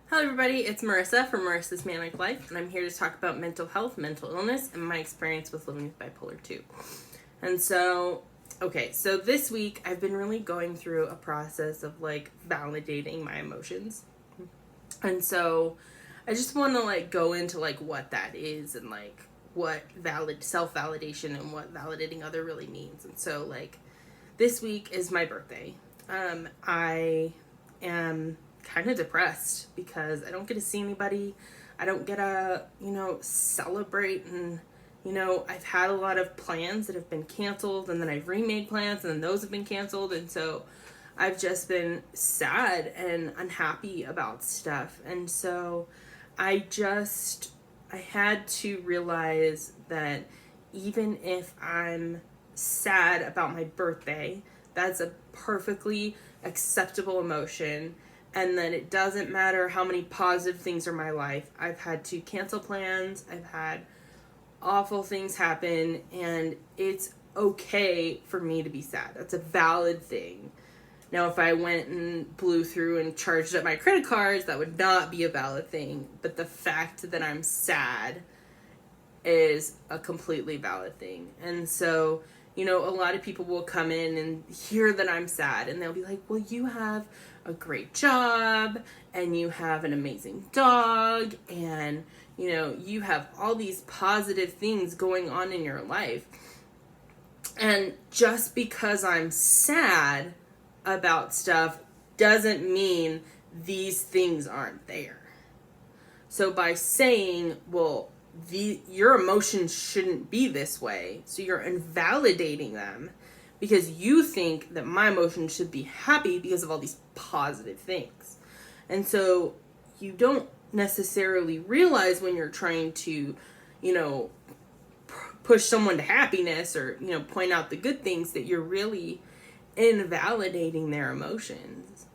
Hello everybody, it's Marissa from Marissa's Manic Life, and I'm here to talk about mental health, mental illness, and my experience with living with bipolar 2. And so this week I've been really going through a process of validating my emotions. And so I just want to go into what that is and what self-validation and what validating other really means. And so this week is my birthday. I am kind of depressed because I don't get to see anybody. I don't get to, celebrate. And, I've had a lot of plans that have been canceled, and then I've remade plans, and then those have been canceled. And so I've just been sad and unhappy about stuff. And so I had to realize that even if I'm sad about my birthday, that's a perfectly acceptable emotion, and that it doesn't matter how many positive things are in my life. I've had to cancel plans, I've had awful things happen, and it's okay for me to be sad. That's a valid thing. Now, if I went and blew through and charged up my credit cards, that would not be a valid thing. But the fact that I'm sad is a completely valid thing. And so, a lot of people will come in and hear that I'm sad, and they'll be like, well, you have a great job, and you have an amazing dog, and, you have all these positive things going on in your life. And just because I'm sad about stuff doesn't mean these things aren't there. So by saying, well, your emotions shouldn't be this way, so you're invalidating them because you think that my emotions should be happy because of all these positive things. And so you don't necessarily realize when you're trying to, push someone to happiness or, point out the good things, that you're really invalidating their emotions.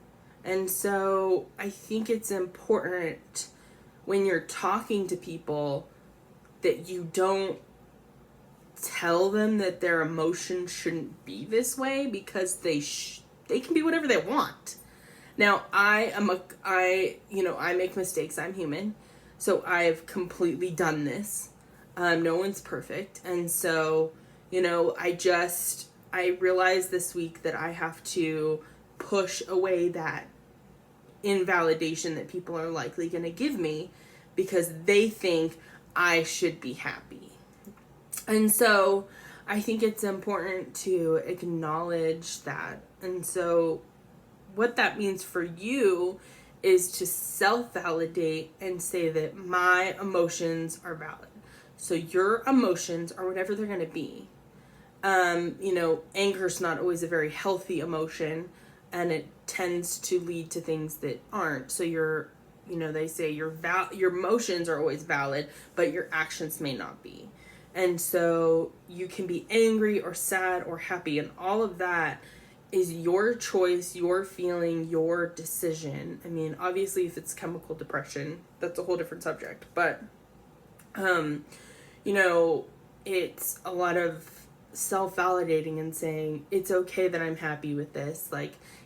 And so I think it's important when you're talking to people that you don't tell them that their emotions shouldn't be this way, because they can be whatever they want. Now, I make mistakes. I'm human. So I've completely done this. No one's perfect. And so, I realized this week that I have to push away that invalidation that people are likely going to give me because they think I should be happy. And so I think it's important to acknowledge that. And so what that means for you is to self-validate and say that my emotions are valid. So your emotions are whatever they're going to be. Anger is not always a very healthy emotion, and it tends to lead to things that aren't. So they say your emotions are always valid, but your actions may not be. And so you can be angry or sad or happy, and all of that is your choice, your feeling, your decision. I mean, obviously, if it's chemical depression, that's a whole different subject. But, it's a lot of self-validating and saying, it's okay that I'm happy with this.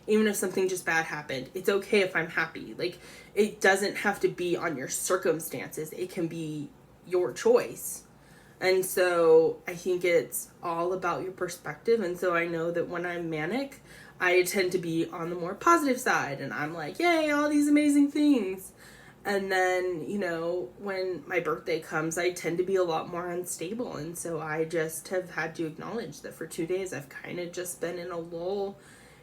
Even if something just bad happened, it's okay if I'm happy. It doesn't have to be on your circumstances. It can be your choice. And so I think it's all about your perspective. And so I know that when I'm manic, I tend to be on the more positive side, and I'm like, yay, all these amazing things. And then, when my birthday comes, I tend to be a lot more unstable. And so I just have had to acknowledge that for 2 days, I've kind of just been in a lull,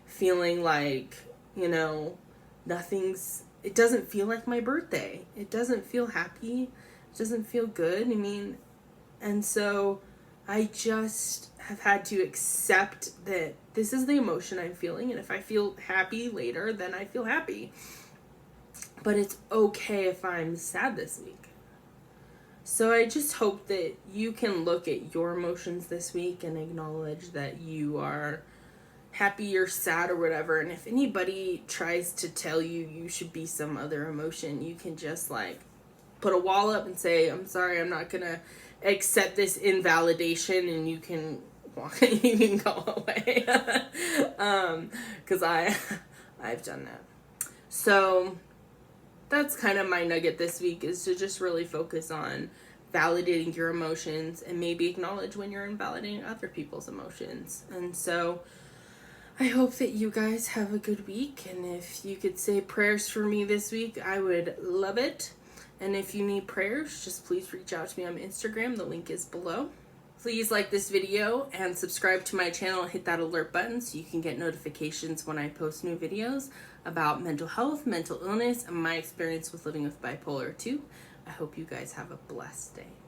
feeling like, it doesn't feel like my birthday. It doesn't feel happy. It doesn't feel good. And so I just have had to accept that this is the emotion I'm feeling. And if I feel happy later, then I feel happy. But it's okay if I'm sad this week. So I just hope that you can look at your emotions this week and acknowledge that you are happy or sad or whatever. And if anybody tries to tell you you should be some other emotion, you can just put a wall up and say, I'm sorry, I'm not going to accept this invalidation, and you can walk, you can go away. Because I've done that. So that's kind of my nugget this week, is to just really focus on validating your emotions and maybe acknowledge when you're invalidating other people's emotions. And so I hope that you guys have a good week, and if you could say prayers for me this week, I would love it. And if you need prayers, just please reach out to me on Instagram. The link is below. Please like this video and subscribe to my channel and hit that alert button so you can get notifications when I post new videos about mental health, mental illness, and my experience with living with bipolar 2. I hope you guys have a blessed day.